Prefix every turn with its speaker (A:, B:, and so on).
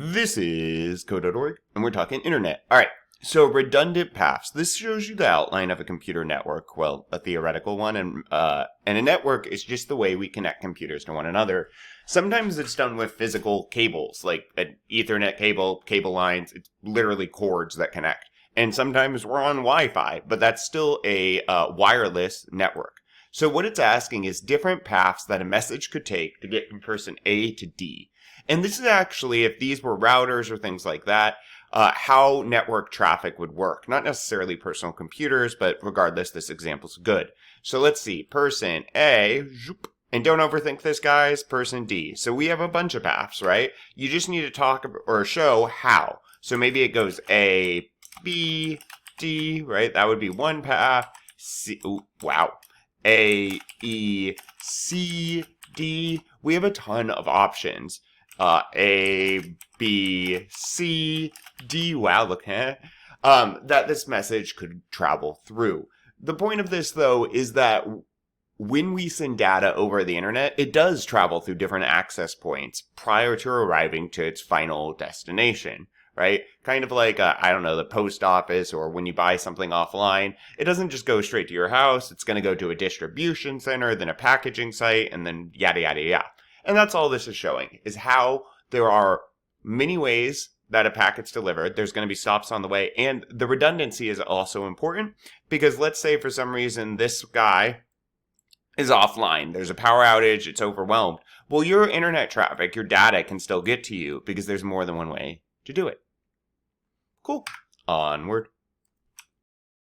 A: This is Code.org, and we're talking internet. All right, so redundant paths. This shows you the outline of a computer network, well, a theoretical one, and a network is just the way we connect computers to one another. Sometimes it's done with physical cables, like an Ethernet cable, cable lines. It's literally cords that connect. And sometimes we're on Wi-Fi, but that's still a wireless network. So what it's asking is different paths that a message could take to get from person A to D. And this is actually, if these were routers or things like that, how network traffic would work. Not necessarily personal computers, but regardless, this example's good. So let's see, person A, and don't overthink this, guys, person D. So we have a bunch of paths, right? You just need to talk or show how. So maybe it goes A, B, D, right? That would be one path. C, ooh, wow. A, E, C, D. We have a ton of options. A, B, C, D. Wow, look, that this message could travel through. The point of this, though, is that when we send data over the internet, it does travel through different access points prior to arriving to its final destination. Right? Kind of like, I don't know, the post office or when you buy something offline. It doesn't just go straight to your house. It's going to go to a distribution center, then a packaging site, and then yada, yada, yada. And that's all this is showing, is how there are many ways that a packet's delivered. There's going to be stops on the way. And the redundancy is also important because let's say for some reason this guy is offline. There's a power outage. It's overwhelmed. Well, your internet traffic, your data can still get to you because there's more than one way to do it. Cool. Onward.